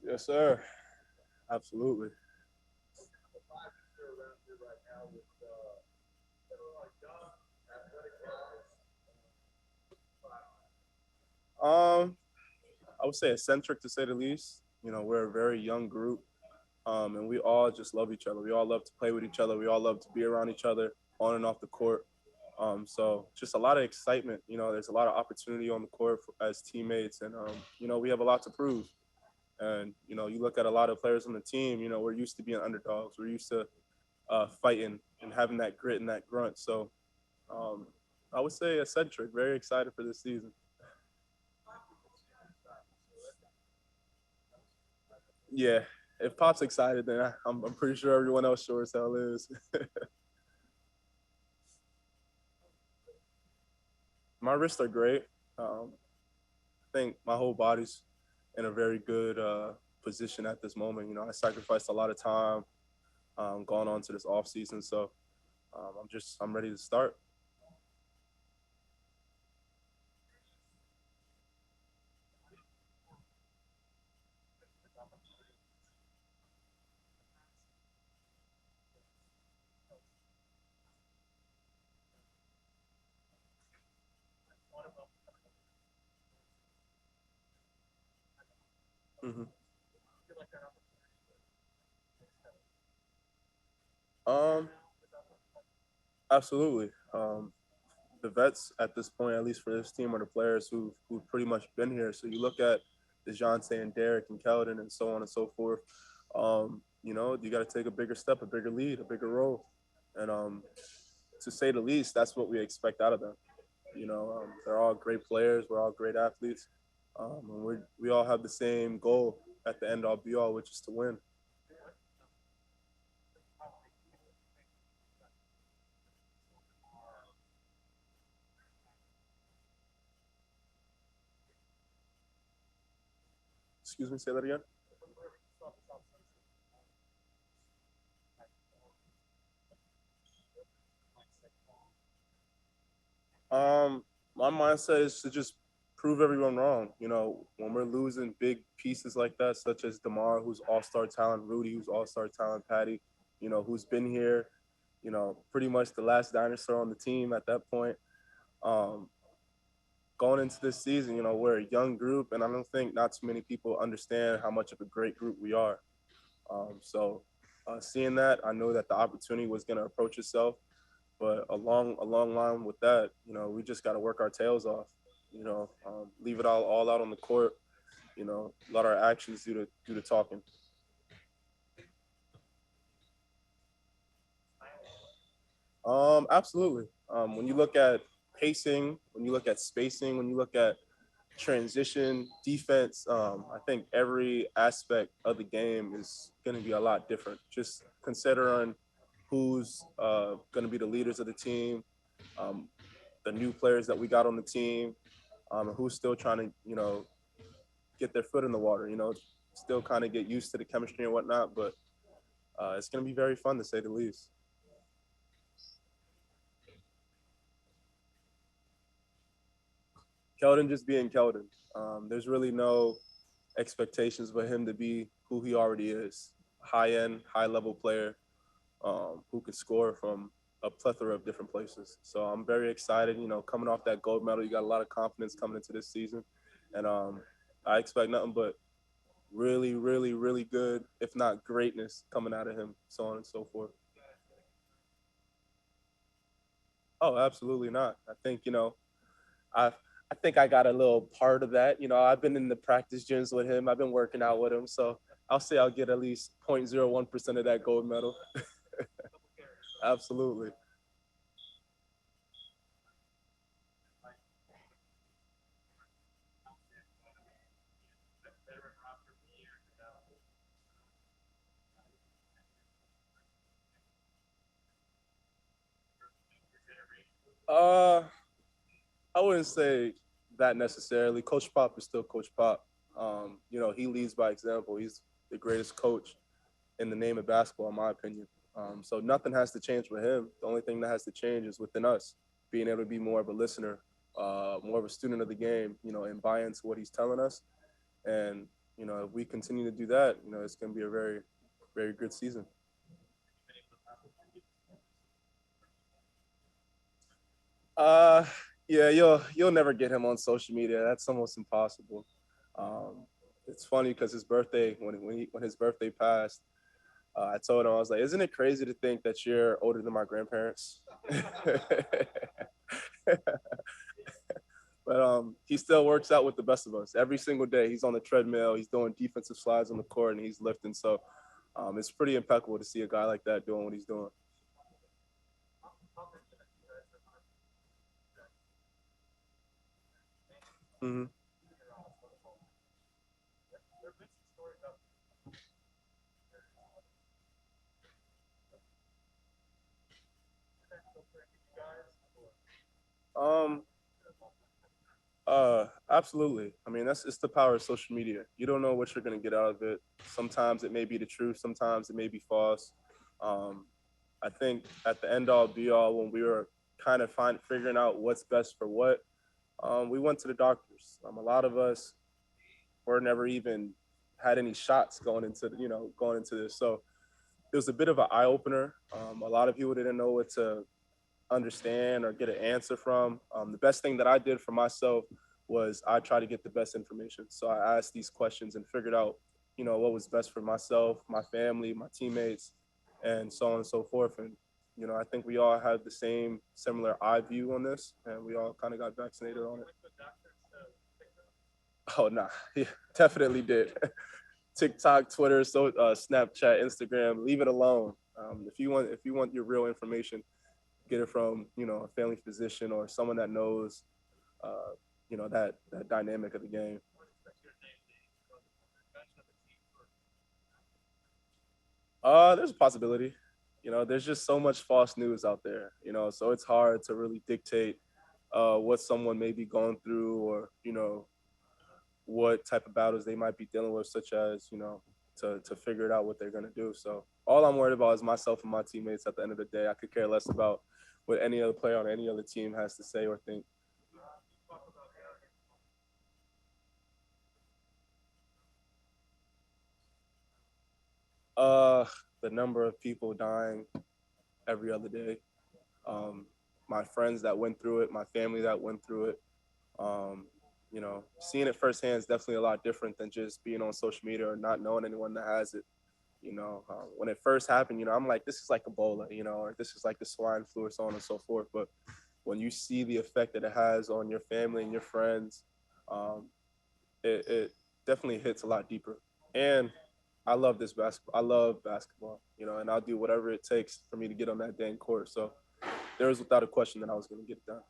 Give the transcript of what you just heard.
Yes, sir. Absolutely. Um, I would say eccentric to say the least. We're a very young group, and we all just love each other. We all love to play with each other. We all love to be around each other on and off the court. So just a lot of excitement. There's a lot of opportunity on the court as teammates, and we have a lot to prove. And you look at a lot of players on the team. We're used to being underdogs. We're used to fighting and having that grit and that grunt. So um, I would say eccentric. Very excited for this season. Yeah, if Pop's excited, then I'm pretty sure everyone else sure as hell is. My wrists are great. I think my whole body's in a very good position at this moment. I sacrificed a lot of time going on to this off season, so I'm ready to start. Hmm. Um, Absolutely. The vets at this point, at least for this team, are the players who've pretty much been here. So you look at DeJounte and Derek and Keldon and so on and so forth. You got to take a bigger step, a bigger lead, a bigger role, and to say the least, that's what we expect out of them. They're all great players. We're all great athletes, and we all have the same goal at the end all be all, which is to win. Excuse me, say that again. My mindset is to just prove everyone wrong. When we're losing big pieces like that, such as Demar, who's all-star talent, Rudy, who's all-star talent, Patty, who's been here, pretty much the last dinosaur on the team at that point. Um, Going into this season, we're a young group, and I don't think not too many people understand how much of a great group we are. So, seeing that, I know that the opportunity was going to approach itself. But along line with that, we just got to work our tails off. Leave it all out on the court. Let our actions do the talking. Absolutely. When you look at pacing, when you look at spacing, when you look at transition, defense, I think every aspect of the game is going to be a lot different. Just considering who's going to be the leaders of the team, um, the new players that we got on the team, who's still trying to, get their foot in the water, still kind of get used to the chemistry and whatnot. But it's going to be very fun to say the least. Keldon just being Keldon. There's really no expectations for him to be who he already is. High end, high level player who can score from a plethora of different places. So I'm very excited. Coming off that gold medal, you got a lot of confidence coming into this season, and I expect nothing but really, really, really good, if not greatness, coming out of him. So on and so forth. Oh, absolutely not. I think I I think I got a little part of that. I've been in the practice gyms with him. I've been working out with him, so I'll say I'll get at least 0.01% of that gold medal. Absolutely. Uh, I wouldn't say that necessarily. Coach Pop is still Coach Pop. He leads by example. He's the greatest coach in the name of basketball, in my opinion. So nothing has to change with him. The only thing that has to change is within us, being able to be more of a listener, more of a student of the game, and buy into what he's telling us. And if we continue to do that, it's going to be a very, very good season. Uh, yeah, you'll never get him on social media. That's almost impossible. Um, it's funny because his birthday, when his birthday passed, I told him, I was like, "Isn't it crazy to think that you're older than my grandparents?" But he still works out with the best of us every single day. He's on the treadmill, he's doing defensive slides on the court, and he's lifting. So it's pretty impeccable to see a guy like that doing what he's doing. Mm-hmm. Um, Absolutely. I mean, it's the power of social media. You don't know what you're gonna get out of it. Sometimes it may be the truth. Sometimes it may be false. Um, I think at the end all be all, when we were kind of figuring out what's best for what, we went to the doctors. A lot of us were never even had any shots going into this. So it was a bit of an eye opener. A lot of people didn't know what to understand or get an answer from. The best thing that I did for myself was I tried to get the best information. So I asked these questions and figured out, what was best for myself, my family, my teammates, and so on and so forth. And I think we all have the same similar eye view on this, and we all kind of got vaccinated on it. Oh, nah, yeah, definitely did. TikTok, Twitter, Snapchat, Instagram, leave it alone. If you want your real information, get it from a family physician or someone that knows that dynamic of the game. There's a possibility. There's just so much false news out there. So it's hard to really dictate what someone may be going through, or what type of battles they might be dealing with, such as to figure it out what they're gonna do. So all I'm worried about is myself and my teammates. At the end of the day, I could care less about what any other player on any other team has to say or think. Uh, the number of people dying every other day. Um, my friends that went through it, my family that went through it. Um, seeing it firsthand is definitely a lot different than just being on social media or not knowing anyone that has it. When it first happened, I'm like, this is like Ebola, or this is like the swine flu or so on and so forth. But when you see the effect that it has on your family and your friends, um, it definitely hits a lot deeper. And I love this basketball. I love basketball, and I'll do whatever it takes for me to get on that dang court. So there was without a question that I was going to get it done.